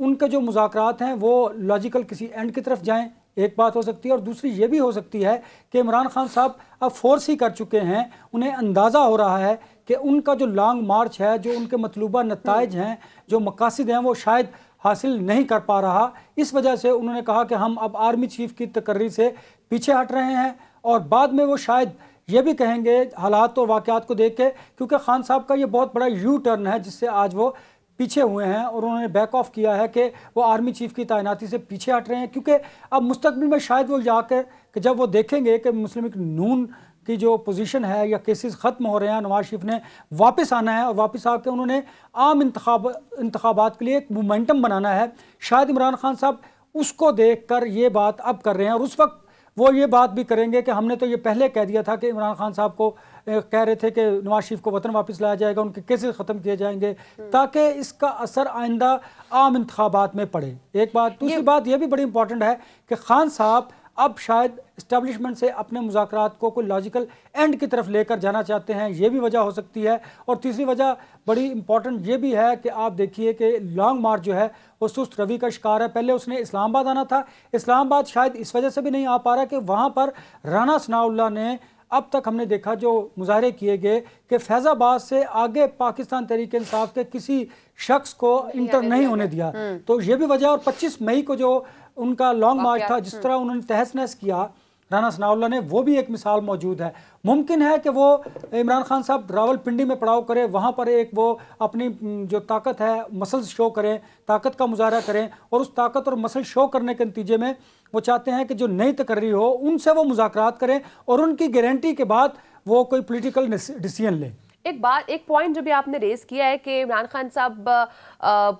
ان کے جو مذاکرات ہیں وہ لاجیکل کسی اینڈ کی طرف جائیں، ایک بات ہو سکتی ہے، اور دوسری یہ بھی ہو سکتی ہے کہ عمران خان صاحب اب فورس ہی کر چکے ہیں، انہیں اندازہ ہو رہا ہے کہ ان کا جو لانگ مارچ ہے، جو ان کے مطلوبہ نتائج ہیں، جو مقاصد ہیں، وہ شاید حاصل نہیں کر پا رہا. اس وجہ سے انہوں نے کہا کہ ہم اب آرمی چیف کی تقرری سے پیچھے ہٹ رہے ہیں، اور بعد میں وہ شاید یہ بھی کہیں گے حالات اور واقعات کو دیکھ کے، کیونکہ خان صاحب کا یہ بہت بڑا یو ٹرن ہے جس سے آج وہ پیچھے ہوئے ہیں، اور انہوں نے بیک آف کیا ہے کہ وہ آرمی چیف کی تعیناتی سے پیچھے ہٹ رہے ہیں، کیونکہ اب مستقبل میں شاید وہ جا کر کہ جب وہ دیکھیں گے کہ مسلم لیگ نون کی جو پوزیشن ہے یا کیسز ختم ہو رہے ہیں، نواز شریف نے واپس آنا ہے، اور واپس آ کے انہوں نے عام انتخابات کے لیے ایک مومنٹم بنانا ہے، شاید عمران خان صاحب اس کو دیکھ کر یہ بات اب کر رہے ہیں. اور اس وقت وہ یہ بات بھی کریں گے کہ ہم نے تو یہ پہلے کہہ دیا تھا کہ عمران خان صاحب کو کہہ رہے تھے کہ نواز شریف کو وطن واپس لایا جائے گا، ان کے کیسز ختم کیے جائیں گے تاکہ اس کا اثر آئندہ عام انتخابات میں پڑے. ایک بات. دوسری بات یہ بھی بڑی امپورٹنٹ ہے کہ خان صاحب اب شاید اسٹیبلشمنٹ سے اپنے مذاکرات کو کوئی لاجیکل اینڈ کی طرف لے کر جانا چاہتے ہیں، یہ بھی وجہ ہو سکتی ہے. اور تیسری وجہ بڑی امپورٹنٹ یہ بھی ہے کہ آپ دیکھیے کہ لانگ مارچ جو ہے وہ سست روی کا شکار ہے. پہلے اس نے اسلام آباد آنا تھا، اسلام آباد شاید اس وجہ سے بھی نہیں آ پا رہا کہ وہاں پر رانا ثناء اللہ نے اب تک ہم نے دیکھا جو مظاہرے کیے گئے کہ فیض آباد سے آگے پاکستان تحریک انصاف کے کسی شخص کو انٹر نہیں ہونے دیا. تو یہ بھی وجہ. اور 25 مئی کو جو ان کا لانگ مارچ تھا، جس طرح انہوں نے تہس نہس کیا رانا ثناء اللہ نے، وہ بھی ایک مثال موجود ہے. ممکن ہے کہ وہ عمران خان صاحب راول پنڈی میں پڑاؤ کریں، وہاں پر ایک وہ اپنی جو طاقت ہے مسلز شو کریں، طاقت کا مظاہرہ کریں، اور اس طاقت اور مسل شو کرنے کے نتیجے میں وہ چاہتے ہیں کہ جو نئی تقرری ہو ان سے وہ مذاکرات کریں، اور ان کی گارنٹی کے بعد وہ کوئی پولیٹیکل ڈیسیژن لیں. ایک پوائنٹ جو بھی آپ نے ریز کیا ہے کہ عمران خان صاحب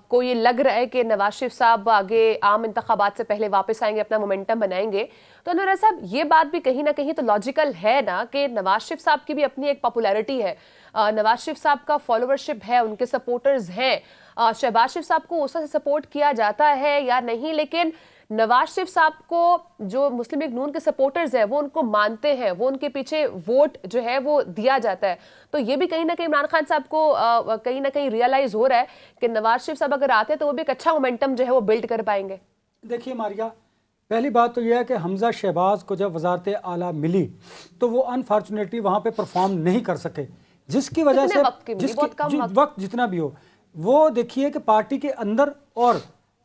کو یہ لگ رہا ہے کہ نواز شریف صاحب آگے عام انتخابات سے پہلے واپس آئیں گے، اپنا مومنٹم بنائیں گے، تو انور صاحب یہ بات بھی کہیں نہ کہیں تو لاجیکل ہے نا کہ نواز شریف صاحب کی بھی اپنی ایک پاپولیرٹی ہے، نواز شریف صاحب کا فالوورشپ ہے، ان کے سپورٹرز ہیں. شہباز شریف صاحب کو اس سے سپورٹ کیا جاتا ہے یا نہیں، لیکن نواز شریف صاحب کو جو مسلم لیگ نون کے سپورٹرز ہیں وہ ان کو مانتے ہیں، وہ ان کے پیچھے ووٹ جو ہے وہ دیا جاتا ہے. تو یہ بھی کہیں نہ کہیں عمران خان صاحب کو کہیں نہ کہیں ریئلائز ہو رہا ہے کہ نواز شریف صاحب اگر آتے ہیں تو وہ بھی ایک اچھا مومنٹم جو ہے وہ بلڈ کر پائیں گے. دیکھیے ماریہ، پہلی بات تو یہ ہے کہ حمزہ شہباز کو جب وزارت اعلیٰ ملی تو وہ انفارچونیٹلی وہاں پہ پرفارم نہیں کر سکے، جس کی وجہ سے وقت جتنا بھی ہو، وہ دیکھیے کہ پارٹی کے اندر اور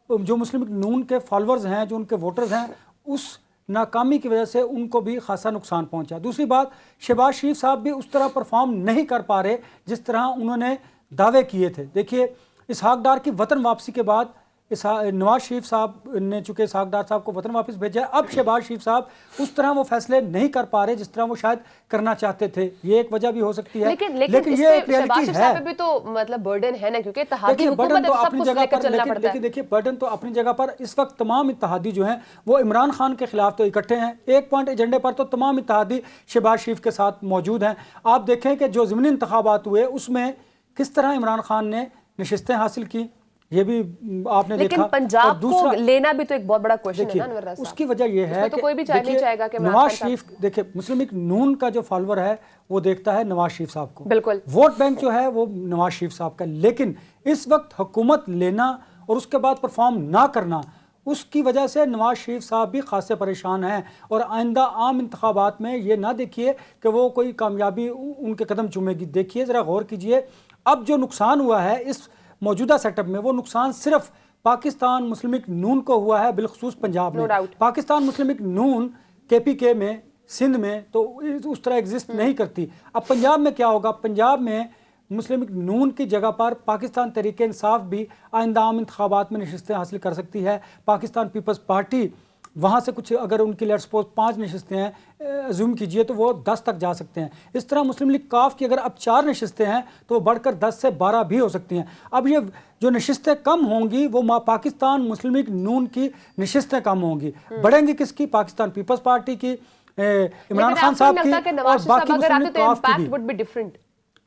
جو مسلم لیگ نون کے فالورز ہیں، جو ان کے ووٹرز ہیں، اس ناکامی کی وجہ سے ان کو بھی خاصا نقصان پہنچا. دوسری بات، شہباز شریف صاحب بھی اس طرح پرفارم نہیں کر پا رہے جس طرح انہوں نے دعوے کیے تھے. دیکھیے اسحاق ڈار کی وطن واپسی کے بعد نواز شریف صاحب نے چونکہ اسحاق ڈار صاحب کو وطن واپس بھیجا ہے، اب شہباز شریف صاحب اس طرح وہ فیصلے نہیں کر پا رہے جس طرح وہ شاید کرنا چاہتے تھے. یہ ایک وجہ بھی ہو سکتی ہے، لیکن یہ ایک ریئلٹی ہے. بھی تو مطلب برڈن ہے نا، کیونکہ اتحادی حکومت ہے، سب کچھ لے کے چلنا پڑتا ہے. دیکھیے برڈن تو اپنی جگہ پر اس وقت تمام اتحادی جو ہیں وہ عمران خان کے خلاف تو اکٹھے ہیں. ایک پوائنٹ ایجنڈے پر تو تمام اتحادی شہباز شریف کے ساتھ موجود ہیں. آپ دیکھیں کہ جو ضمنی انتخابات ہوئے اس میں کس طرح عمران خان نے نشستیں حاصل کی، یہ بھی آپ نے دیکھا. لیکن پنجاب کو لینا بھی تو ایک بہت بڑا کوشچن ہے نا انور صاحب. اس کی وجہ یہ ہے کہ نواز شریف، دیکھیں مسلم لیگ نون کا جو فالور ہے وہ دیکھتا ہے نواز شریف صاحب کو، بالکل ووٹ بینک جو ہے وہ نواز شریف صاحب کا. لیکن اس وقت حکومت لینا اور اس کے بعد پرفارم نہ کرنا، اس کی وجہ سے نواز شریف صاحب بھی خاصے پریشان ہیں. اور آئندہ عام انتخابات میں یہ نہ دیکھیے کہ وہ کوئی کامیابی ان کے قدم چومے گی. دیکھیے ذرا غور کیجئے، اب جو نقصان ہوا ہے اس موجودہ سیٹ اپ میں، وہ نقصان صرف پاکستان مسلم لیگ نون کو ہوا ہے، بالخصوص پنجاب میں. پاکستان مسلم لیگ نون KPK میں، سندھ میں تو اس طرح ایگزسٹ نہیں کرتی. اب پنجاب میں کیا ہوگا؟ پنجاب میں مسلم لیگ نون کی جگہ پر پاکستان تحریک انصاف بھی آئندہ عام انتخابات میں نشستیں حاصل کر سکتی ہے. پاکستان پیپلز پارٹی وہاں سے کچھ اگر ان کی لیٹ سپوز 5 نشستیں ہیں ازیوم کیجئے تو وہ 10 تک جا سکتے ہیں. اس طرح مسلم لیگ کاف کی اگر اب 4 نشستیں ہیں تو وہ بڑھ کر 10 سے 12 بھی ہو سکتی ہیں. اب یہ جو نشستیں کم ہوں گی وہ پاکستان مسلم لیگ نون کی نشستیں کم ہوں گی. بڑھیں گی کس کی؟ پاکستان پیپلز پارٹی کی، عمران خان صاحب کی، اور باقی مسلم لیگ کاف کی بھی.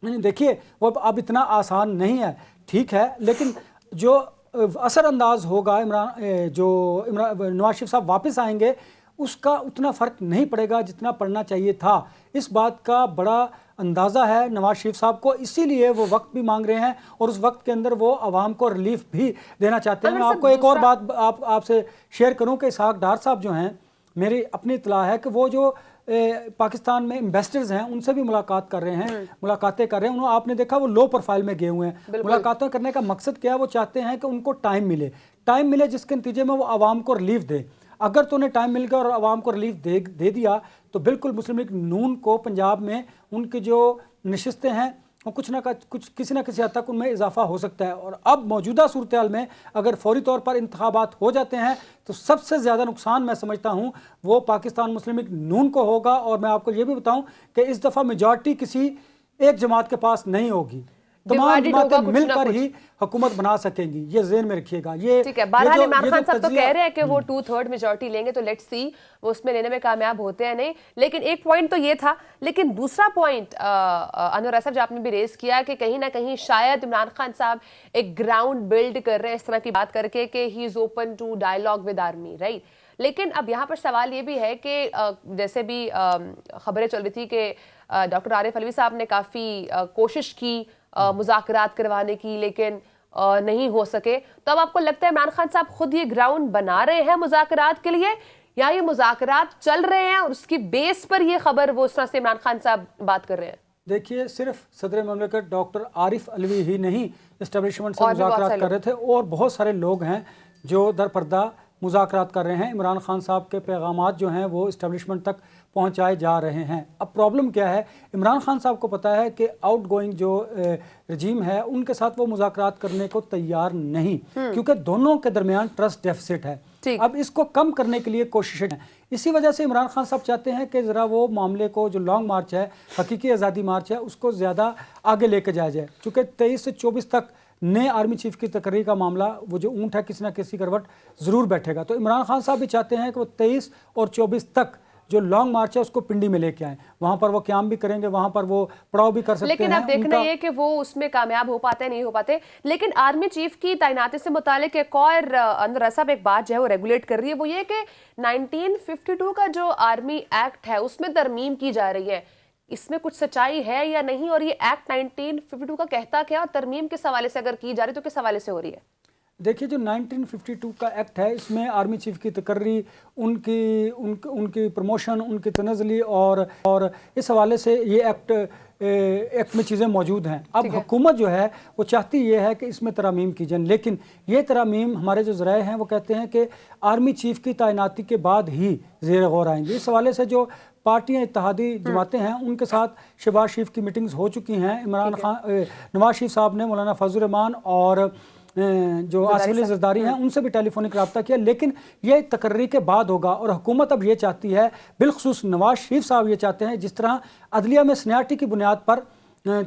نہیں دیکھیے وہ اب اتنا آسان نہیں ہے، ٹھیک ہے، لیکن جو اثر انداز ہوگا نواز شریف صاحب واپس آئیں گے اس کا اتنا فرق نہیں پڑے گا جتنا پڑنا چاہیے تھا. اس بات کا بڑا اندازہ ہے نواز شریف صاحب کو، اسی لیے وہ وقت بھی مانگ رہے ہیں اور اس وقت کے اندر وہ عوام کو ریلیف بھی دینا چاہتے ہیں۔ میں آپ کو ایک اور بات آپ سے شیئر کروں کہ اسحاق ڈار صاحب جو ہیں، میری اپنی اطلاع ہے کہ وہ جو پاکستان میں انویسٹرز ہیں ان سے بھی ملاقاتیں کر رہے ہیں۔ آپ نے دیکھا وہ لو پروفائل میں گئے ہوئے ہیں۔ ملاقاتیں کرنے کا مقصد کیا ہے؟ وہ چاہتے ہیں کہ ان کو ٹائم ملے جس کے نتیجے میں وہ عوام کو ریلیف دے۔ اگر تو انہیں ٹائم مل گیا اور عوام کو ریلیف دے دیا تو بالکل مسلم لیگ نون کو پنجاب میں ان کی جو نشستیں ہیں وہ کسی نہ کسی حد تک ان میں اضافہ ہو سکتا ہے۔ اور اب موجودہ صورتحال میں اگر فوری طور پر انتخابات ہو جاتے ہیں تو سب سے زیادہ نقصان میں سمجھتا ہوں وہ پاکستان مسلم لیگ نون کو ہوگا۔ اور میں آپ کو یہ بھی بتاؤں کہ اس دفعہ میجارٹی کسی ایک جماعت کے پاس نہیں ہوگی، تمام جماعتیں مل کر ہی حکومت بنا سکیں گی، یہ ذہن میں رکھیے گا۔ یہ ٹھیک ہے، بہرحال عمران خان صاحب تو کہہ رہے ہیں کہ وہ 2/3 میجورٹی لیں گے، تو لیٹس سی وہ اس میں لینے میں کامیاب ہوتے ہیں نہیں۔ لیکن ایک پوائنٹ تو یہ تھا، لیکن دوسرا پوائنٹ انور اسف جو آپ نے بھی ریز کیا کہ کہیں نہ کہیں شاید عمران خان صاحب ایک گراؤنڈ بلڈ کر رہے ہیں اس طرح کی بات کر کے کہ he is open to dialogue with army, right? لیکن اب یہاں پر سوال یہ بھی ہے کہ جیسے بھی خبریں چل رہی تھی کہ ڈاکٹر عارف علوی صاحب نے کافی کوشش کی مذاکرات کروانے کی، لیکن نہیں ہو سکے، تو اب آپ کو لگتا ہے عمران خان صاحب خود یہ گراؤنڈ بنا رہے ہیں مذاکرات کے لیے، یا یہ مذاکرات چل رہے ہیں اور اس کی بیس پر یہ خبر وہ اس طرح سے عمران خان صاحب بات کر رہے ہیں؟ دیکھیے، صرف صدر مملکت ڈاکٹر عارف علوی ہی نہیں اسٹیبلشمنٹ سے مذاکرات کر رہے تھے، اور بہت سارے لوگ ہیں جو در پردہ مذاکرات کر رہے ہیں۔ عمران خان صاحب کے پیغامات جو ہیں وہ اسٹیبلشمنٹ تک پہنچائے جا رہے ہیں۔ اب پرابلم کیا ہے؟ عمران خان صاحب کو پتہ ہے کہ آؤٹ گوئنگ جو رجیم ہے ان کے ساتھ وہ مذاکرات کرنے کو تیار نہیں، کیونکہ دونوں کے درمیان ٹرسٹ ڈیفیسٹ ہے۔ اب اس کو کم کرنے کے لیے کوششیں ہیں، اسی وجہ سے عمران خان صاحب چاہتے ہیں کہ ذرا وہ معاملے کو جو لانگ مارچ ہے، حقیقی آزادی مارچ ہے، اس کو زیادہ آگے لے کے جایا جائے، چونکہ 23 سے 24 تک نئے آرمی چیف کی تقرری کا معاملہ وہ جو اونٹ ہے کسی نہ کسی کروٹ ضرور بیٹھے گا۔ تو عمران خان صاحب بھی چاہتے ہیں کہ وہ 23 اور 24 تک جو لانگ مارچ ہے اس کو پنڈی میں لے کے آئیں، وہاں پر وہ قیام بھی کریں گے، وہاں پر وہ پڑاؤ بھی کر سکتے ہیں۔ لیکن اب دیکھنا یہ کہ وہ اس میں کامیاب ہو پاتے نہیں ہو پاتے۔ لیکن آرمی چیف کی تعیناتی سے متعلق ایک اور انور صاحب ایک بات جو ہے وہ ریگولیٹ کر رہی ہے، وہ یہ کہ 1952 کا جو آرمی ایکٹ ہے اس میں ترمیم کی جا رہی ہے، اس میں کچھ سچائی ہے یا نہیں؟ اور یہ ایکٹ 1952 کا کہتا کیا، اور ترمیم کس حوالے سے اگر کی جا رہی تو کس حوالے سے ہو رہی ہے؟ دیکھیے، جو 1952 کا ایکٹ ہے اس میں آرمی چیف کی تقرری، ان کی پروموشن، ان کی تنزلی اور اس حوالے سے یہ ایکٹ میں چیزیں موجود ہیں۔ اب حکومت جو ہے وہ چاہتی یہ ہے کہ اس میں ترامیم کی جائیں، لیکن یہ ترامیم ہمارے جو ذرائع ہیں وہ کہتے ہیں کہ آرمی چیف کی تعیناتی کے بعد ہی زیر غور آئیں گے۔ اس حوالے سے جو پارٹیاں اتحادی جماعتیں ہیں ان کے ساتھ شہباز شریف کی میٹنگز ہو چکی ہیں۔ نواز شریف صاحب نے مولانا فضل الرحمان اور جو آصف علی زرداری ہیں ان سے بھی ٹیلی فونک رابطہ کیا، لیکن یہ تقرری کے بعد ہوگا۔ اور حکومت اب یہ چاہتی ہے، بالخصوص نواز شریف صاحب یہ چاہتے ہیں، جس طرح عدلیہ میں سینیارٹی کی بنیاد پر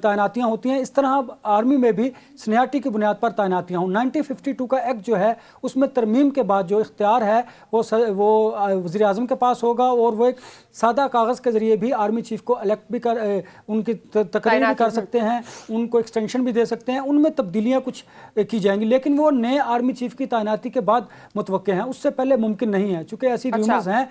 تعیناتیاں ہوتی ہیں اس طرح آرمی میں بھی سینیارٹی کی بنیاد پر تعیناتیاں ہوں۔ 1952 کا ایکٹ جو ہے اس میں ترمیم کے بعد جو اختیار ہے وہ وزیر اعظم کے پاس ہوگا، اور وہ ایک سادہ کاغذ کے ذریعے بھی آرمی چیف کو الیکٹ بھی ان کی تقرری بھی کر سکتے ہیں، ان کو ایکسٹینشن بھی دے سکتے ہیں، ان میں تبدیلیاں کچھ کی جائیں گی، لیکن وہ نئے آرمی چیف کی تعیناتی کے بعد متوقع ہیں، اس سے پہلے ممکن نہیں ہے، چونکہ ایسی ریومرز ہیں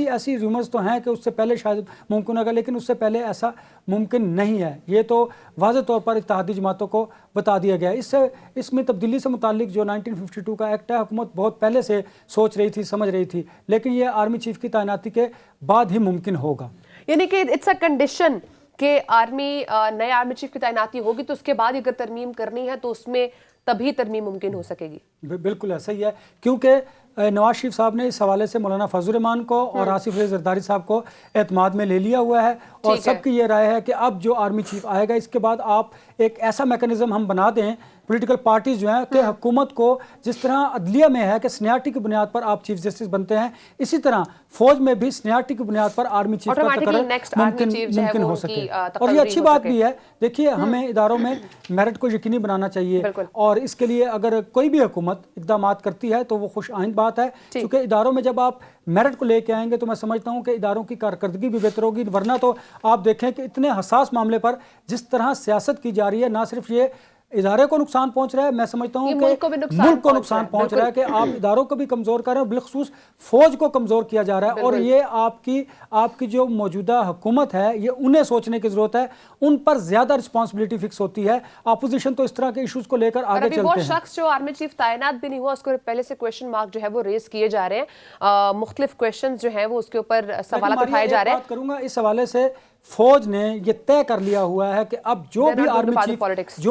ایسی ریومرز تو ہیں کہ اس سے پہلے شاید ممکن ہوگا، لیکن اس سے پہلے ایسا ممکن نہیں ہے۔ یہ تو واضح طور پر اتحادی جماعتوں کو بتا دیا گیا ہے۔ اس میں تبدیلی سے متعلق جو 1952 کا ایکٹ ہے حکومت بہت پہلے سے سوچ رہی تھی، سمجھ رہی تھی، لیکن یہ آرمی چیف کی تعیناتی کے بعد ہی ممکن ہوگا۔ یعنی کہ اٹس اے کنڈیشن کہ نئے آرمی چیف کی تعیناتی ہوگی تو اس کے بعد اگر ترمیم کرنی ہے تو اس میں تبھی ترمیم ممکن ہو سکے گی۔ بالکل ایسا ہی ہے، کیونکہ نواز شریف صاحب نے اس حوالے سے مولانا فضل الرحمان کو اور آصف علی زرداری صاحب کو اعتماد میں لے لیا ہوا ہے، اور سب کی یہ رائے ہے کہ اب جو آرمی چیف آئے گا اس کے بعد آپ ایک ایسا میکنزم ہم بنا دیں، پولیٹیکل پارٹیز جو ہیں، کہ حکومت کو جس طرح عدلیہ میں ہے کہ سینیارٹی کی بنیاد پر آپ چیف جسٹس بنتے ہیں، اسی طرح فوج میں بھی سینیارٹی کی بنیاد پر آرمی چیف کا تقرر ممکن ہو سکے۔ اور یہ اچھی بات بھی ہے، دیکھیے ہمیں اداروں میں میرٹ کو یقینی بنانا چاہیے، اور اس کے لیے اگر کوئی بھی حکومت اقدامات کرتی ہے تو وہ خوش آئند بات ہے، کیونکہ اداروں میں جب آپ میرٹ کو لے کے آئیں گے تو میں سمجھتا ہوں کہ اداروں کی کارکردگی بھی بہتر ہوگی، ورنہ تو آپ دیکھیں کہ اتنے حساس معاملے پر جس طرح سیاست کی جا رہی ہے، نہ صرف یہ ادارے کو نقصان پہنچ رہا ہے، میں سمجھتا ہوں کہ ملک کو نقصان پہنچ رہا ہے کہ آپ اداروں کو بھی کمزور کر رہے ہیں، بالخصوص فوج کو کمزور کیا جا رہا ہے. اور یہ آپ کی جو موجودہ حکومت ہے یہ انہیں سوچنے کی ضرورت ہے، ان پر زیادہ رسپانسبلٹی فکس ہوتی ہے. اپوزیشن تو اس طرح کے ایشوز کو لے کر آگے چلتے ہیں. وہ شخص جو آرمی چیف تعینات بھی نہیں ہوا، اس کو پہلے سے کویشچن مارک جو ہے وہ ریز کیے جا رہے ہیں، مختلف کویشچنز جو ہیں وہ اس کے اوپر سوالات اٹھائے جا رہے ہیں. بات کروں گا اس حوالے سے، فوج نے یہ طے کر لیا ہوا ہے کہ اب جو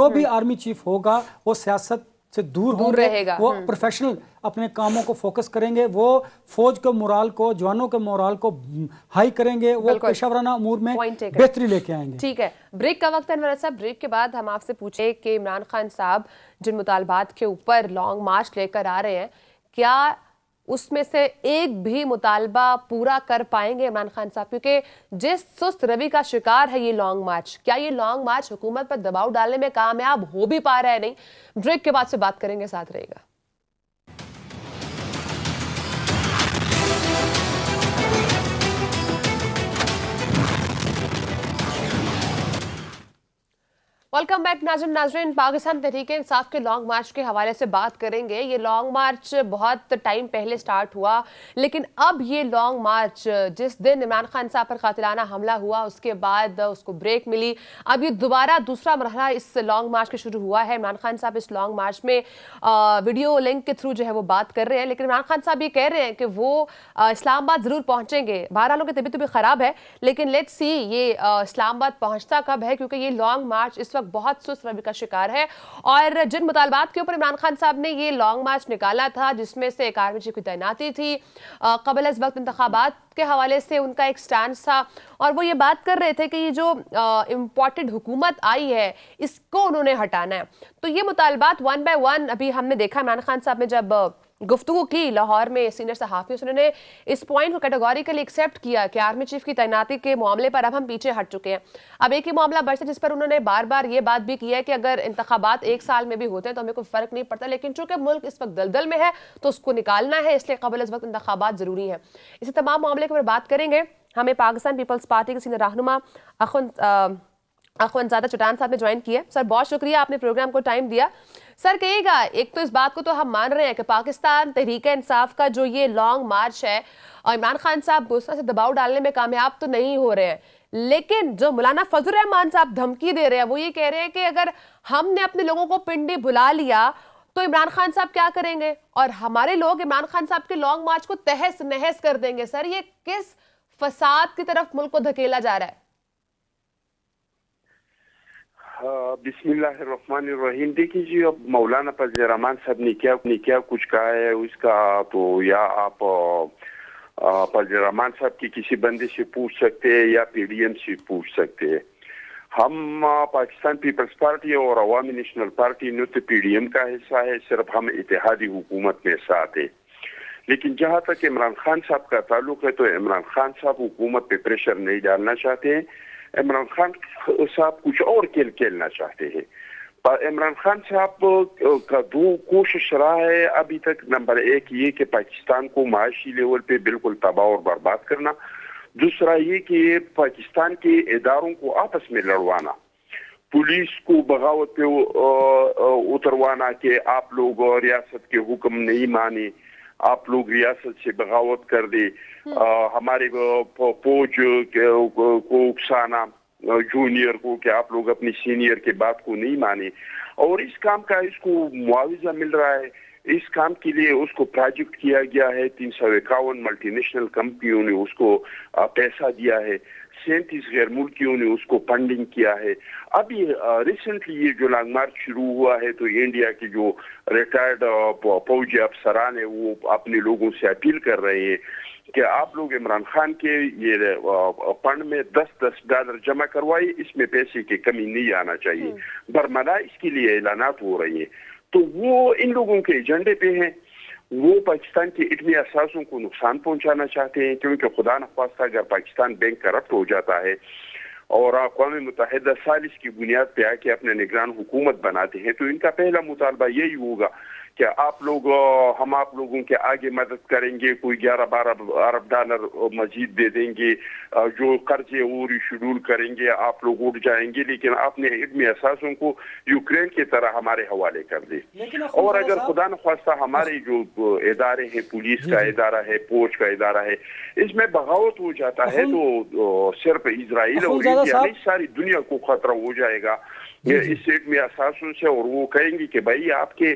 بھی آرمی چیف ہوگا وہ سیاست سے دور رہے گا، وہ پروفیشنل اپنے کاموں کو فوکس کریں گے، وہ فوج کے مورال کو، جوانوں کے مورال کو ہائی کریں گے، وہ پیشہ ورانہ امور میں بہتری لے کے آئیں گے. ٹھیک ہے، بریک کا وقت ہے انور صاحب. بریک کے بعد ہم آپ سے پوچھیں کہ عمران خان صاحب جن مطالبات کے اوپر لانگ مارچ لے کر آ رہے ہیں، کیا اس میں سے ایک بھی مطالبہ پورا کر پائیں گے عمران خان صاحب؟ کیونکہ جس سست روی کا شکار ہے یہ لانگ مارچ، کیا یہ لانگ مارچ حکومت پر دباؤ ڈالنے میں کامیاب ہو بھی پا رہا ہے؟ نہیں. بریک کے بعد سے بات کریں گے، ساتھ رہے گا. ویلکم بیک ناظرین. پاکستان تحریک انصاف کے لانگ مارچ کے حوالے سے بات کریں گے. یہ لانگ مارچ بہت ٹائم پہلے سٹارٹ ہوا، لیکن اب یہ لانگ مارچ جس دن عمران خان صاحب پر قاتلانہ حملہ ہوا اس کے بعد اس کو بریک ملی، اب یہ دوبارہ دوسرا مرحلہ اس لانگ مارچ کے شروع ہوا ہے. عمران خان صاحب اس لانگ مارچ میں ویڈیو لنک کے تھرو جو ہے وہ بات کر رہے ہیں، لیکن عمران خان صاحب یہ کہہ رہے ہیں کہ وہ اسلام آباد ضرور پہنچیں گے. بہرحال ان کی طبیعت بھی خراب ہے، لیکن لیٹس سی یہ اسلام آباد پہنچتا کب ہے، کیونکہ یہ لانگ مارچ اس وقت بہت سست روی کا شکار ہے. اور جن مطالبات کے اوپر عمران خان صاحب نے یہ لانگ مارچ نکالا تھا، جس میں سے ایک آرمی چیف کی تعیناتی تھی، قبل از وقت انتخابات کے حوالے سے ان کا ایک سٹانس تھا، اور وہ یہ بات کر رہے تھے کہ یہ جو امپورٹڈ حکومت آئی ہے اس کو انہوں نے ہٹانا ہے. تو یہ مطالبات ون بائی ون ابھی ہم نے دیکھا. عمران خان صاحب نے جب گفتگو کی لاہور میں سینئر صحافیوں سے، انہوں نے اس پوائنٹ کو کیٹیگوریکلی ایکسیپٹ کیا کہ آرمی چیف کی تعیناتی کے معاملے پر اب ہم پیچھے ہٹ چکے ہیں. اب ایک ہی معاملہ بچتا جس پر انہوں نے بار بار یہ بات بھی کی ہے کہ اگر انتخابات ایک سال میں بھی ہوتے ہیں تو ہمیں کوئی فرق نہیں پڑتا، لیکن چونکہ ملک اس وقت دلدل میں ہے تو اس کو نکالنا ہے، اس لیے قبل از وقت انتخابات ضروری ہیں. اسی تمام معاملے کے اوپر بات کریں گے. ہمیں پاکستان پیپلز پارٹی کے سینئر رہنما اخوندزادہ چٹان صاحب نے جوائن کیا. سر بہت شکریہ، آپ نے پروگرام کو ٹائم دیا. سر کہیے گا، ایک تو اس بات کو تو ہم مان رہے ہیں کہ پاکستان تحریک انصاف کا جو یہ لانگ مارچ ہے، اور عمران خان صاحب اس طرح سے دباؤ ڈالنے میں کامیاب تو نہیں ہو رہے ہیں، لیکن جو مولانا فضل الرحمان صاحب دھمکی دے رہے ہیں وہ یہ کہہ رہے ہیں کہ اگر ہم نے اپنے لوگوں کو پنڈی بلا لیا تو عمران خان صاحب کیا کریں گے، اور ہمارے لوگ عمران خان صاحب کے لانگ مارچ کو تہس نہس کر دیں گے. سر یہ کس فساد کی طرف ملک کو دھکیلا جا رہا ہے؟ بسم اللہ الرحمن الرحیم. دیکھیے جی، اب مولانا فضل الرحمان صاحب نے کیا کچھ کہا ہے اس کا تو یا آپ فضل الرحمان صاحب کی کسی بندے سے پوچھ سکتے ہیں یا پی ڈی ایم سے پوچھ سکتے ہیں. ہم پاکستان پیپلز پارٹی اور عوامی نیشنل پارٹی نے تو پی ڈی ایم کا حصہ ہے، صرف ہم اتحادی حکومت میں ساتھ ہیں. لیکن جہاں تک عمران خان صاحب کا تعلق ہے تو عمران خان صاحب حکومت پہ پریشر نہیں ڈالنا چاہتے ہیں. عمران خان صاحب کچھ اور کھیلنا چاہتے ہیں. عمران خان صاحب کا دو کوشش رہا ہے ابھی تک. نمبر ایک یہ کہ پاکستان کو معاشی لیول پہ بالکل تباہ اور برباد کرنا، دوسرا یہ کہ پاکستان کے اداروں کو آپس میں لڑوانا، پولیس کو بغاوت پہ اتروانا کہ آپ لوگ ریاست کے حکم نہیں مانے، آپ لوگ ریاست سے بغاوت کر دے، ہمارے فوج کو اکسانا جونیئر کو کہ آپ لوگ اپنی سینئر کے بات کو نہیں مانے. اور اس کام کا اس کو معاوضہ مل رہا ہے. اس کام کے لیے اس کو پروجیکٹ کیا گیا ہے، 351 ملٹی نیشنل کمپنیوں نے اس کو پیسہ دیا ہے، 37 غیر ملکیوں نے اس کو فنڈنگ کیا ہے. ابھی ریسنٹلی یہ جو لانگ مارچ شروع ہوا ہے تو انڈیا کے جو ریٹائرڈ فوجی افسران ہیں وہ اپنے لوگوں سے اپیل کر رہے ہیں کہ آپ لوگ عمران خان کے یہ فنڈ میں $10 جمع کروائے، اس میں پیسے کی کمی نہیں آنا چاہیے. برملا اس کے لیے اعلانات ہو رہی ہیں. تو وہ ان لوگوں کے ایجنڈے پہ ہیں، وہ پاکستان کے ایٹمی اثاثوں کو نقصان پہنچانا چاہتے ہیں، کیونکہ خدا نخواستہ اگر پاکستان بینک کرپٹ ہو جاتا ہے اور اقوام متحدہ سالس کی بنیاد پہ آ کے اپنے نگران حکومت بناتے ہیں تو ان کا پہلا مطالبہ یہی ہوگا کہ ہم آپ لوگوں کے آگے مدد کریں گے, کوئی 11-12 ارب ڈالر مزید دے دیں گے, جو قرضے اور شیڈول کریں گے, آپ لوگ اٹھ جائیں گے, لیکن آپ نے علمی اثاثوں کو یوکرین کی طرح ہمارے حوالے کر دی. اور اگر خدا نخواستہ ہمارے جو ادارے ہیں, پولیس کا ادارہ ہے, فوج کا ادارہ ہے, اس میں بغاوت ہو جاتا ہے تو صرف اسرائیل اور انڈیا نہیں, ساری دنیا کو خطرہ ہو جائے گا اس سیٹ میں اثاثوں سے, اور وہ کہیں گی کہ بھائی آپ کے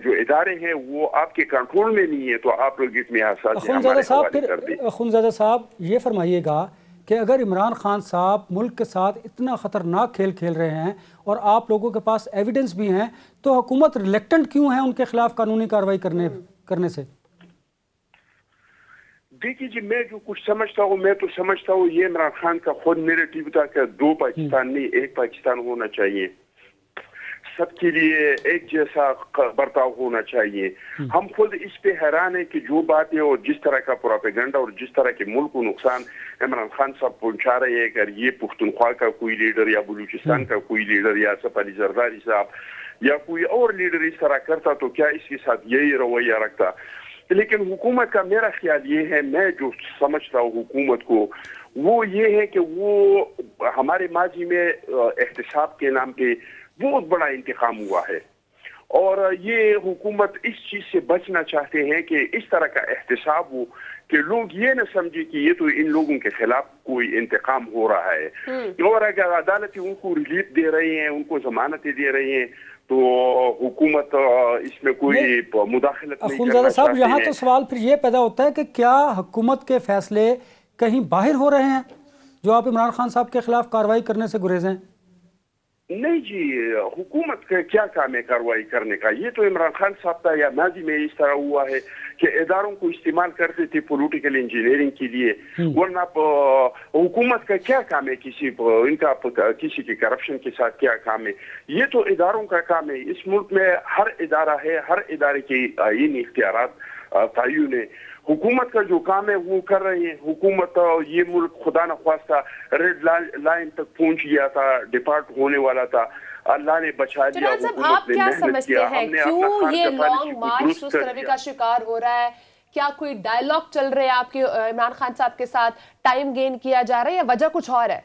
جو ادارے ہیں وہ آپ کے کنٹرول میں نہیں ہے, تو آپ لوگ اس میں اثاثے ہمارے حوالے کر دیں. اخونزادہ صاحب یہ فرمائیے گا کہ اگر عمران خان صاحب ملک کے ساتھ اتنا خطرناک کھیل کھیل رہے ہیں اور آپ لوگوں کے پاس ایویڈنس بھی ہیں, تو حکومت ریلیکٹنٹ کیوں ہے ان کے خلاف قانونی کارروائی کرنے سے؟ دیکھیے جی, میں جو کچھ سمجھتا ہوں, میں تو سمجھتا ہوں یہ عمران خان کا خود نیریٹیو تھا کہ 2 پاکستان نہیں, 1 پاکستان ہونا چاہیے, سب کے لیے ایک جیسا برتاؤ ہونا چاہیے. ہم خود اس پہ حیران ہیں کہ جو باتیں اور جس طرح کا پروپیگنڈا اور جس طرح کے ملک کو نقصان عمران خان صاحب پہنچا رہے ہیں, اگر یہ پختونخوا کا کوئی لیڈر یا بلوچستان کا کوئی لیڈر یا آصف علی زرداری صاحب یا کوئی اور لیڈر اس طرح کرتا تو کیا اس کے ساتھ یہی رویہ رکھتا. لیکن حکومت کا میرا خیال یہ ہے, میں جو سمجھتا ہوں حکومت کو, وہ یہ ہے کہ وہ ہمارے ماضی میں احتساب کے نام پہ بہت بڑا انتقام ہوا ہے, اور یہ حکومت اس چیز سے بچنا چاہتے ہیں کہ اس طرح کا احتساب ہو کہ لوگ یہ نہ سمجھے کہ یہ تو ان لوگوں کے خلاف کوئی انتقام ہو رہا ہے. اور اگر عدالتیں ان کو ریلیف دے رہی ہیں, ان کو ضمانتیں دے رہی ہیں, تو حکومت اس میں کوئی مداخلت نہیں کرنا صاحب, یہاں تو سوال پھر یہ پیدا ہوتا ہے کہ کیا حکومت کے فیصلے کہیں باہر ہو رہے ہیں جو آپ عمران خان صاحب کے خلاف کارروائی کرنے سے گریزیں؟ نہیں جی, حکومت کا کیا کام ہے کارروائی کرنے کا؟ یہ تو عمران خان صاحب کا یا ماضی میں اس طرح ہوا ہے کہ اداروں کو استعمال کرتے تھے پولیٹیکل انجینئرنگ کے لیے, ورنہ حکومت کا کیا کام ہے کسی کے کرپشن کے ساتھ کیا کام ہے؟ یہ تو اداروں کا کام ہے. اس ملک میں ہر ادارہ ہے, ہر ادارے کے آئینی اختیارات تعین ہے. حکومت کا جو کام ہے وہ کر رہے ہیں. حکومت یہ ملک خدا نخواستہ ریڈ لائن تک پہنچ گیا تھا, ڈپارٹ ہونے والا تھا, اللہ نے بچا لیا. آپ کیا سمجھتے ہیں کیوں یہ لانگ مارچ سست روی کا شکار ہو رہا ہے؟ کیا کوئی ڈائیلاگ چل رہے ہیں آپ کے عمران خان صاحب کے ساتھ, ٹائم گین کیا جا رہا ہے, یا وجہ کچھ اور ہے؟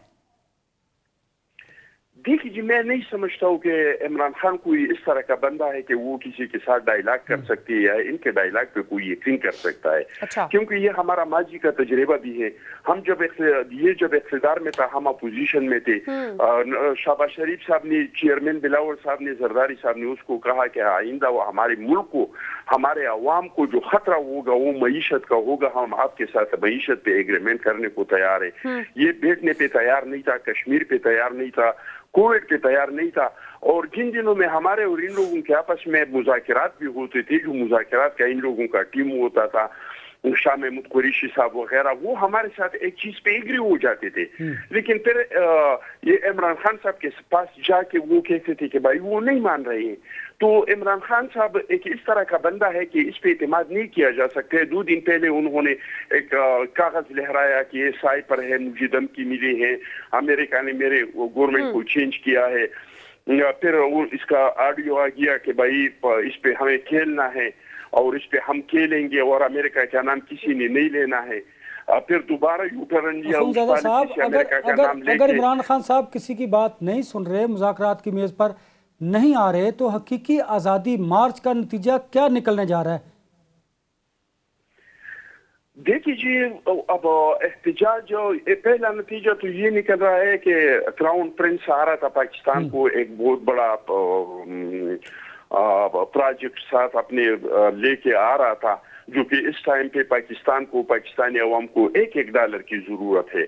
دیکھیے جی, میں نہیں سمجھتا ہوں کہ عمران خان کوئی اس طرح کا بندہ ہے کہ وہ کسی کے ساتھ ڈائیلاگ کر سکتی ہے یا ان کے ڈائیلاگ پہ کوئی یقین کر سکتا ہے. کیونکہ یہ ہمارا ماضی کا تجربہ بھی ہے. ہم جب اقتدار میں تھا, ہم اپوزیشن میں تھے, شہباز شریف صاحب نے, چیئرمین بلاول صاحب نے, زرداری صاحب نے اس کو کہا کہ آئندہ وہ ہمارے ملک کو, ہمارے عوام کو جو خطرہ ہوگا وہ معیشت کا ہوگا, ہم آپ کے ساتھ معیشت پہ ایگریمنٹ کرنے کو تیار ہیں. یہ بیٹھنے پہ تیار نہیں تھا, کشمیر پہ تیار نہیں تھا, کووڈ کے تیار نہیں تھا. اور جن دنوں میں ہمارے اور ان لوگوں کے آپس میں مذاکرات بھی ہوتے تھے, جو مذاکرات کا ان لوگوں کا ٹیم ہوتا تھا, شاہ محمود قریشی صاحب وغیرہ, وہ ہمارے ساتھ ایک چیز پہ ایگری ہو جاتے تھے. لیکن پھر یہ عمران خان صاحب کے پاس جا کے وہ کہتے تھے کہ بھائی وہ نہیں مان رہے ہیں. تو عمران خان صاحب ایک اس طرح کا بندہ ہے کہ اس پہ اعتماد نہیں کیا جا سکتے. 2 دن پہلے انہوں نے ایک کاغذ لہرایا کہ یہ سائے پر ہے, مجھے دھمکی ملی ہے, امریکہ نے میرے گورنمنٹ کو چینج کیا ہے. پھر اس کا آڈیو آ گیا کہ بھائی اس پہ ہمیں کھیلنا ہے اور اس پہ ہم کھیلیں گے اور امریکہ کا نام کسی نے نہیں لینا ہے. پھر دوبارہ یو ٹرن لیا اگر عمران خان صاحب کسی کی بات نہیں سن رہے, مذاکرات کی میز پر نہیں آ رہے, تو حقیقی آزادی مارچ کا نتیجہ کیا نکلنے جا رہا ہے؟ دیکھیے جی, اب احتجاج پہلا نتیجہ تو یہ نکل رہا ہے کہ کراؤن پرنس آ رہا تھا پاکستان کو, ایک بہت بڑا پروجیکٹ ساتھ اپنے لے کے آ رہا تھا, جو کہ اس ٹائم پہ پاکستان کو, پاکستانی عوام کو $1 کی ضرورت ہے.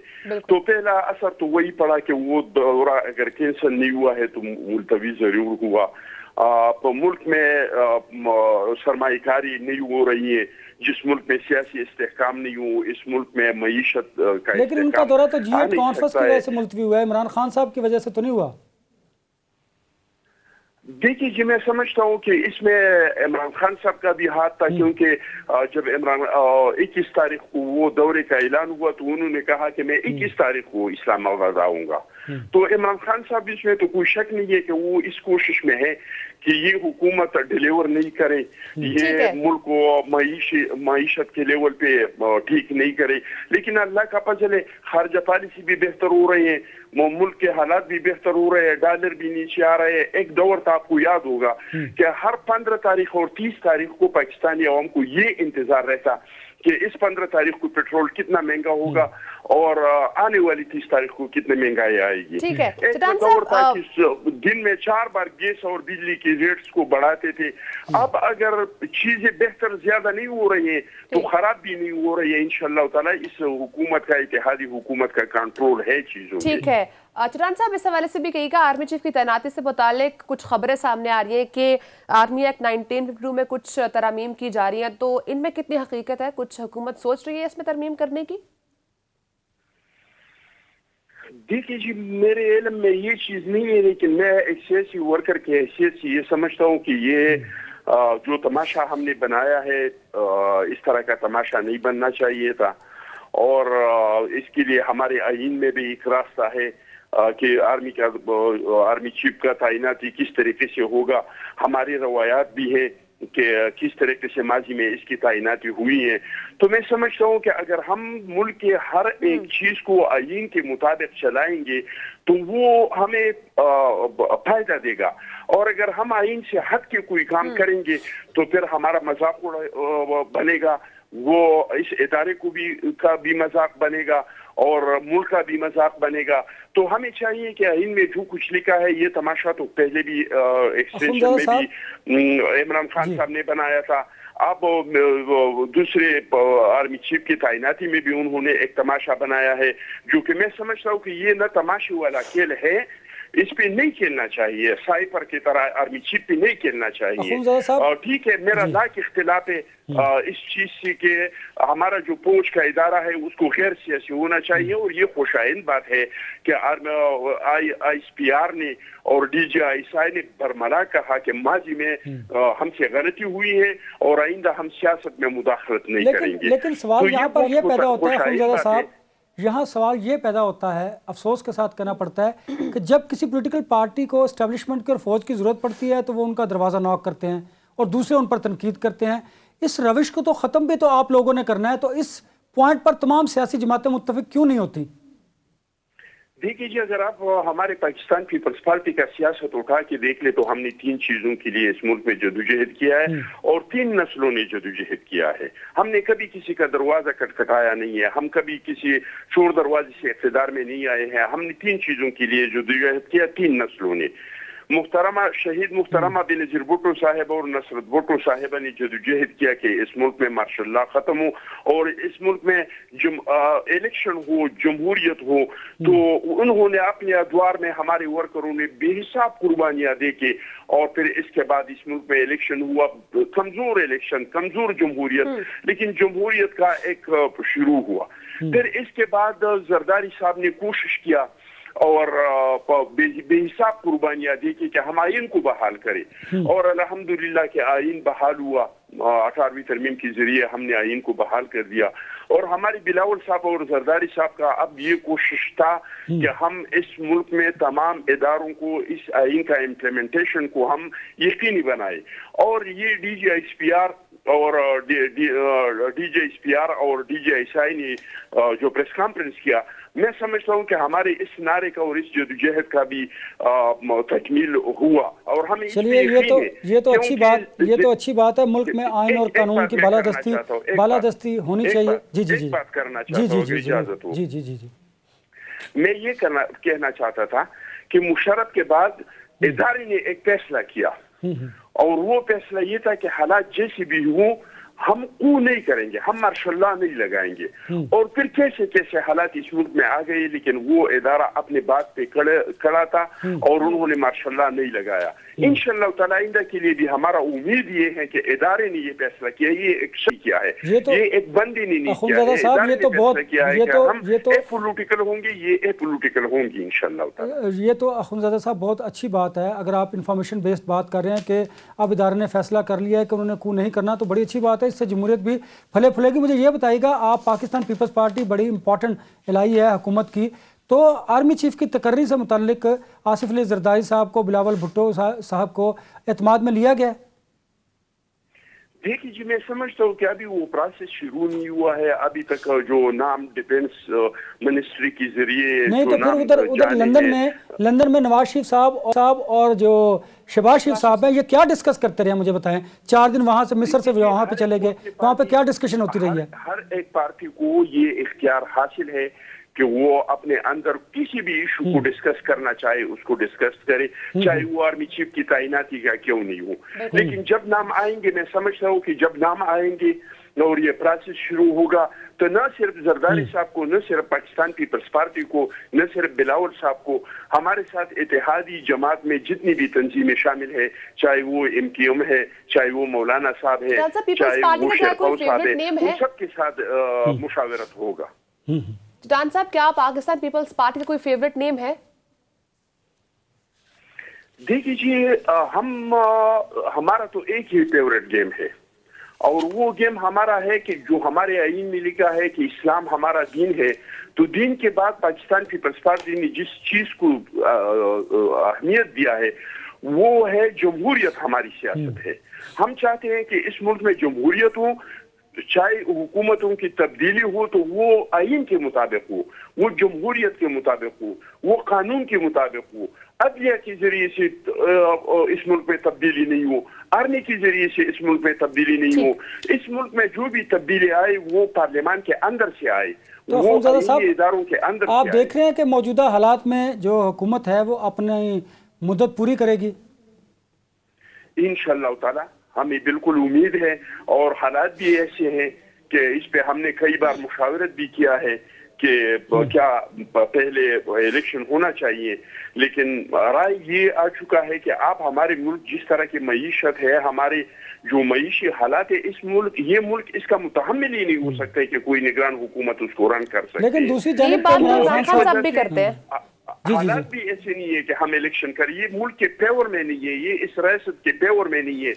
تو پہلا اثر تو وہی پڑا کہ وہ دورہ اگر کینسل نہیں ہوا ہے تو ملتوی ضرور ہوا. ملک میں سرمایہ کاری نہیں ہو رہی ہے, جس ملک میں سیاسی استحکام نہیں ہو, اس ملک میں معیشت کا, لیکن ان کا دورہ تو G8 کانفرنس کی وجہ سے ملتوی ہوا ہے, عمران خان صاحب کی وجہ سے تو نہیں ہوا. دیکھیے جی, میں سمجھتا ہوں کہ اس میں عمران خان صاحب کا بھی ہاتھ تھا, کیونکہ جب 21 تاریخ کو وہ دورے کا اعلان ہوا تو انہوں نے کہا کہ میں 21 تاریخ کو اسلام آباد آؤں گا. تو عمران خان صاحب اس میں تو کوئی شک نہیں ہے کہ وہ اس کوشش میں ہے کہ یہ حکومت ڈیلیور نہیں کرے, یہ ملک کو معیشت کے لیول پہ ٹھیک نہیں کرے. لیکن اللہ کا فضل ہے, خارجہ پالیسی بھی بہتر ہو رہی ہے, ملک کے حالات بھی بہتر ہو رہے ہیں, ڈالر بھی نیچے آ رہے ہیں. ایک دور تھا, آپ کو یاد ہوگا کہ ہر 15 تاریخ اور 30 تاریخ کو پاکستانی عوام کو یہ انتظار رہتا کہ اس 15 تاریخ کو پیٹرول کتنا مہنگا ہوگا اور آنے والی 30 تاریخ کو کتنے مہنگائی آئے گی. ایک دور تھا کہ دن میں 4 بار گیس اور بجلی کے ریٹس کو بڑھاتے تھے. اب اگر چیزیں بہتر زیادہ نہیں ہو رہی ہیں تو خراب بھی نہیں ہو رہی ہے. انشاءاللہ تعالیٰ اس حکومت کا, اتحادی حکومت کا کنٹرول ہے چیزوں میں. ٹھیک ہے چٹان صاحب, اس حوالے سے بھی کہی گا آرمی چیف کی تعیناتی سے متعلق کچھ خبریں سامنے آ رہی ہیں کہ آرمی ایکٹ 1952 میں کچھ ترامیم کی جا رہی ہیں, تو ان میں کتنی حقیقت ہے؟ کچھ حکومت سوچ رہی ہے اس میں ترمیم کرنے کی؟ دیکھیے جی, میرے علم میں یہ چیز نہیں ہے, لیکن میں ایک سیاسی ورکر کی حیثیت سے یہ سمجھتا ہوں کہ یہ جو تماشا ہم نے بنایا ہے اس طرح کا تماشا نہیں بننا چاہیے تھا. اور اس کے لیے ہمارے آئین میں بھی ایک راستہ ہے کہ آرمی چیف کا تعیناتی کس طریقے سے ہوگا. ہماری روایات بھی ہے کہ کس طریقے سے ماضی میں اس کی تعیناتی ہوئی ہے. تو میں سمجھتا ہوں کہ اگر ہم ملک کے ہر ایک چیز کو آئین کے مطابق چلائیں گے تو وہ ہمیں فائدہ دے گا, اور اگر ہم آئین سے ہٹ کے کوئی کام کریں گے تو پھر ہمارا مذاق بنے گا, وہ اس ادارے کو بھی مذاق بنے گا اور ملک کا بھی مذاق بنے گا. تو ہمیں چاہیے کہ آئین میں جو کچھ لکھا ہے, یہ تماشا تو پہلے بھی ایکسٹینشن میں بھی عمران خان صاحب نے بنایا تھا, اب دوسرے آرمی چیف کی تعیناتی میں بھی انہوں نے ایک تماشا بنایا ہے, جو کہ میں سمجھتا ہوں کہ یہ نہ تماشے والا کھیل ہے, اس پہ نہیں کھیلنا چاہیے, سائپر کی طرح آرمی چیف پہ نہیں کھیلنا چاہیے. ٹھیک ہے, میرا لاکھ اختلاف ہے اس چیز سے کہ ہمارا جو فوج کا ادارہ ہے اس کو غیر سیاسی ہونا چاہیے, اور یہ خوشائند بات ہے کہ آئی ایس پی آر نے اور D G I S I نے برملا کہا کہ ماضی میں ہم سے غلطی ہوئی ہے اور آئندہ ہم سیاست میں مداخلت نہیں کریں گے. لیکن سوال یہاں پر یہ پیدا ہوتا ہے خونزادہ صاحب, یہاں سوال یہ پیدا ہوتا ہے, افسوس کے ساتھ کہنا پڑتا ہے کہ جب کسی پولیٹیکل پارٹی کو اسٹیبلشمنٹ کی اور فوج کی ضرورت پڑتی ہے تو وہ ان کا دروازہ نوک کرتے ہیں اور دوسرے ان پر تنقید کرتے ہیں. اس روش کو تو ختم بھی تو آپ لوگوں نے کرنا ہے, تو اس پوائنٹ پر تمام سیاسی جماعتیں متفق کیوں نہیں ہوتی؟ دیکھیے جی, اگر آپ ہمارے پاکستان پیپلز پارٹی کا سیاست اٹھا کے دیکھ لے تو ہم نے 3 چیزوں کے لیے اس ملک میں جدوجہد کیا ہے اور 3 نسلوں نے جدوجہد کیا ہے. ہم نے کبھی کسی کا دروازہ کٹکھٹایا نہیں ہے, ہم کبھی کسی چور دروازے سے اقتدار میں نہیں آئے ہیں. ہم نے 3 چیزوں کے لیے جدوجہد کیا, 3 نسلوں نے. شہید محترمہ بینظیر بھٹو صاحب اور نصرت بھٹو صاحبہ نے جدوجہد کیا کہ اس ملک میں مارشل لا ختم ہو اور اس ملک میں الیکشن ہو, جمہوریت ہو. تو انہوں نے اپنے ادوار میں ہمارے ورکروں نے بے حساب قربانیاں دے کے, اور پھر اس کے بعد اس ملک میں الیکشن ہوا, کمزور الیکشن, کمزور جمہوریت, لیکن جمہوریت کا ایک شروع ہوا. پھر اس کے بعد زرداری صاحب نے کوشش کیا اور بے حساب قربانیاں دی کہ ہم آئین کو بحال کریں, اور الحمدللہ کہ آئین بحال ہوا. 18ویں ترمیم کے ذریعے ہم نے آئین کو بحال کر دیا, اور ہمارے بلاول صاحب اور زرداری صاحب کا اب یہ کوشش تھا کہ ہم اس ملک میں تمام اداروں کو اس آئین کا امپلیمنٹیشن کو ہم یقینی بنائے. اور یہ D G S P R اور D J S P R اور ڈی جے ایس آئی نے جو پریس کانفرنس کیا, میں سمجھتا ہوں کہ ہمارے اس نعرے کا اور اس جدوجہد کا بھی تکمیل ہوا. اور ہمیں چلیے, یہ تو اچھی بات ہے, ملک میں آئین اور قانون کی بالادستی ہونی چاہیے. جی بات کرنا چاہتا ہوں, اجازت ہو. جی میں یہ کہنا چاہتا تھا کہ مشرف کے بعد ادارے نے ایک فیصلہ کیا, اور وہ فیصلہ یہ تھا کہ حالات جیسے بھی ہوں ہم کو نہیں کریں گے, ہم مارشل اللہ نہیں لگائیں گے. اور پھر کیسے حالات اس ملک میں آ گئے, لیکن وہ ادارہ اپنے بات پہ کھڑا تھا اور انہوں نے مارشل اللہ نہیں لگایا. انشاءاللہ تعالیٰ آئندہ کے لیے بھی ہمارا امید یہ ہے کہ ادارے نے یہ فیصلہ کیا, یہ ایک شخص کیا ہے, یہ ایک بندے نے نہیں کیا ہے, ادارے نے فیصلہ کیا ہے کہ ہم اے پولیٹیکل ہوں گے, یہ اے پولیٹیکل ہوں گی انشاءاللہ تعالیٰ. یہ تو اخونزادہ صاحب بہت اچھی بات ہے. اگر آپ انفارمیشن بیسڈ بات کر رہے ہیں کہ اب ادارے نے فیصلہ کر لیا ہے کہ انہوں نے کو نہیں کرنا, تو بڑی اچھی بات ہے, اس سے جمہوریت بھی پھلے پھلے گی. مجھے یہ بتائیے گا, آپ پاکستان پیپلز پارٹی بڑی امپورٹنٹ الہی ہے حکومت کی, تو آرمی چیف کی تقرری سے متعلق آصف علی زرداری صاحب کو، بلاول بھٹو صاحب کو اعتماد میں لیا گیا؟ دیکھیے جی، میں سمجھتا ہوں کہ ابھی وہ پروسیس شروع نہیں ہوا ہے ابھی تک، جو نام ڈیفینس منسٹری کے ذریعے نہیں تو پھر ادھر لندن میں نواز شریف صاحب اور جو شہباز شریف صاحب ہیں، یہ کیا ڈسکس کرتے رہے مجھے بتائیں؟ 4 دن وہاں سے مصر سے وہاں پہ چلے گئے، وہاں پہ کیا ڈسکشن ہوتی رہی ہے؟ ہر ایک پارٹی کو یہ اختیار حاصل ہے کہ وہ اپنے اندر کسی بھی ایشو کو ڈسکس کرنا چاہے اس کو ڈسکس کرے، چاہے وہ آرمی چیف کی تعیناتی کا کیوں نہیں ہو. لیکن جب نام آئیں گے، میں سمجھتا ہوں کہ جب نام آئیں گے اور یہ پروسیس شروع ہوگا تو نہ صرف زرداری صاحب کو، نہ صرف پاکستان پیپلز پارٹی کو، نہ صرف بلاول صاحب کو، ہمارے ساتھ اتحادی جماعت میں جتنی بھی تنظیمیں شامل ہے، چاہے وہ MKM ہے، چاہے وہ مولانا صاحب ہے، چاہے وہ شرفاؤ صاحب ہے، ان سب کے ساتھ مشاورت ہوگا. چٹان صاحب، کیا پاکستان پیپلز پارٹی کا کوئی فیوریٹ نیم ہے؟ دیکھیے جی، ہمارا تو ایک ہی فیوریٹ گیم ہے، اور وہ گیم ہمارا ہے کہ جو ہمارے آئین میں لکھا ہے کہ اسلام ہمارا دین ہے، تو دین کے بعد پاکستان پیپلز پارٹی نے جس چیز کو اہمیت دیا ہے وہ ہے جمہوریت. ہماری سیاست ہے، ہم چاہتے ہیں کہ اس ملک میں جمہوریت ہو، چاہے حکومتوں کی تبدیلی ہو تو وہ آئین کے مطابق ہو، وہ جمہوریت کے مطابق ہو، وہ قانون کے مطابق ہو. عدلیہ کے ذریعے سے اس ملک میں تبدیلی نہیں ہو، آرمی کے ذریعے سے اس ملک میں تبدیلی نہیں ہو. اس ملک میں جو بھی تبدیلی آئے وہ پارلیمان کے اندر سے آئے، وہ آئینی اداروں کے اندر سے آئے. آپ دیکھ رہے ہیں کہ موجودہ حالات میں جو حکومت ہے وہ اپنی مدت پوری کرے گی؟ انشاءاللہ تعالی ہمیں بالکل امید ہے، اور حالات بھی ایسے ہیں کہ اس پہ ہم نے کئی بار مشاورت بھی کیا ہے کہ کیا پہلے الیکشن ہونا چاہیے. لیکن رائے یہ آ چکا ہے کہ آپ ہمارے ملک جس طرح کی معیشت ہے، ہمارے جو معیشی حالات ہے، اس ملک اس کا متحمل ہی نہیں ہو سکتا ہے کہ کوئی نگران حکومت اس کو رن کر سکے. لیکن دوسری جانب یہ بات عمران خان صاحب بھی کرتے ہیں. حالات بھی ایسے نہیں ہے کہ ہم الیکشن کریں، یہ ملک کے فیور میں نہیں ہے، یہ اس ریاست کے فیور میں نہیں ہے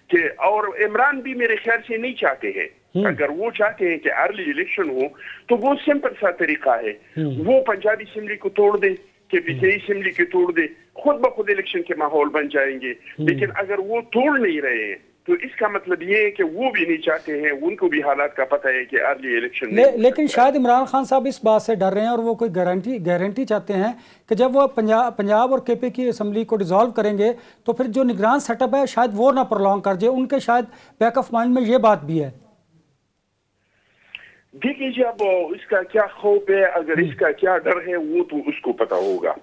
کہ، اور عمران بھی میرے خیال سے نہیں چاہتے ہیں. اگر وہ چاہتے ہیں کہ ارلی الیکشن ہو تو وہ سمپل سا طریقہ ہے، وہ پنجابی اسمبلی کو توڑ دے کہ PTI اسمبلی کو توڑ دے، خود بخود الیکشن کے ماحول بن جائیں گے. لیکن اگر وہ توڑ نہیں رہے ہیں تو اس کا مطلب یہ ہے کہ وہ بھی نہیں چاہتے ہیں، ان کو بھی حالات کا پتہ ہے کہ ارلی الیکشن لیکن شاید عمران خان صاحب اس بات سے ڈر رہے ہیں اور وہ کوئی گارنٹی چاہتے ہیں کہ جب وہ پنجاب اور KP کی اسمبلی کو ڈیزالو کریں گے تو پھر جو نگران سیٹ اپ ہے شاید وہ نہ پرولونگ کر جائے. ان کے شاید بیک آف مائنڈ میں یہ بات بھی ہے. دیکھیے جی، اب اس کا کیا خوف ہے، اگر اس کا کیا ڈر ہے وہ تو اس کو پتا ہوگا.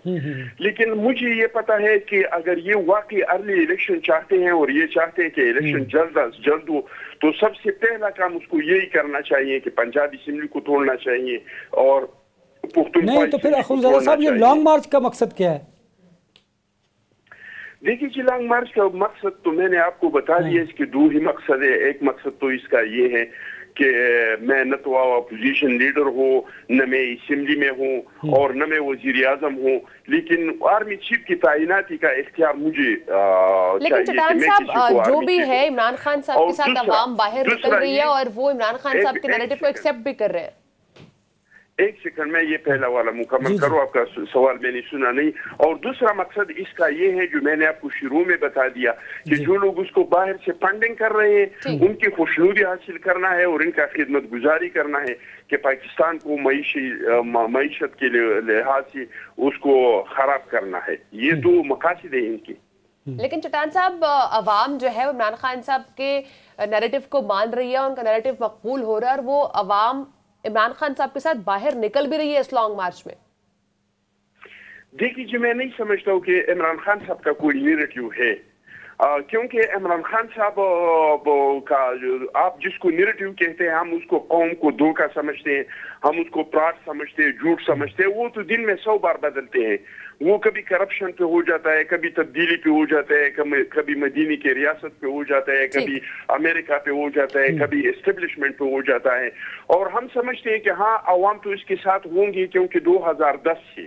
لیکن مجھے یہ پتا ہے کہ اگر یہ واقعی ارلی الیکشن چاہتے ہیں اور یہ چاہتے ہیں کہ الیکشن جلد از جلد ہو تو سب سے پہلا کام اس کو یہی کرنا چاہیے کہ پنجابی اسمبلی کو توڑنا چاہیے اور نہیں تو پھر اخوندزادہ صاحب یہ لانگ مارچ کا مقصد کیا ہے؟ دیکھیے جی، لانگ مارچ کا مقصد تو میں نے آپ کو بتا دیا، اس کے 2 ہی مقصد ہے. ایک مقصد تو اس کا یہ ہے کہ میں نہ تو اپوزیشن لیڈر ہوں، نہ میں اسمبلی میں ہوں اور نہ میں وزیر اعظم ہوں، لیکن آرمی چیف کی تعیناتی کا اختیار مجھے لیکن چٹان صاحب جو بھی ہے، عمران خان صاحب کے ساتھ عوام باہر نکل رہی ہے اور وہ عمران خان صاحب کے نیریٹو کو ایکسیپٹ بھی کر رہے ہیں. ایک سیکنڈ میں یہ پہلا والا مکمل کروں، آپ کا سوال میں نے سنا نہیں. اور دوسرا مقصد اس کا یہ ہے جو میں نے آپ کو شروع میں بتا دیا کہ جو لوگ اس کو باہر سے فنڈنگ کر رہے ہیں ان کی خوشنودی حاصل کرنا ہے اور ان کا خدمت گزاری کرنا ہے کہ پاکستان کو معیشت کے لحاظ سے اس کو خراب کرنا ہے. یہ 2 مقاصد ہیں ان کی. لیکن چٹان صاحب، عوام جو ہے عمران خان صاحب کے نیریٹو کو مان رہی ہے، ان کا نیریٹو مقبول ہو رہا ہے اور وہ عوام عمران خان صاحب کے ساتھ باہر نکل بھی رہی ہے اس لانگ مارچ میں. دیکھیے جی، میں نہیں سمجھتا ہوں کہ عمران خان صاحب کا کوئی نیریٹو ہے، کیونکہ عمران خان صاحب کا آپ جس کو نیریٹو کہتے ہیں، ہم اس کو قوم کو دھوکہ سمجھتے ہیں، ہم اس کو پراٹ سمجھتے ہیں، جھوٹ سمجھتے ہیں. وہ تو دن میں 100 بار بدلتے ہیں. وہ کبھی کرپشن پہ ہو جاتا ہے، کبھی تبدیلی پہ ہو جاتا ہے، کبھی مدینی کے ریاست پہ ہو جاتا ہے، کبھی امریکہ پہ ہو جاتا ہے، کبھی اسٹیبلشمنٹ پہ ہو جاتا ہے. اور ہم سمجھتے ہیں کہ ہاں عوام تو اس کے ساتھ ہوں گے کیونکہ 2010 سے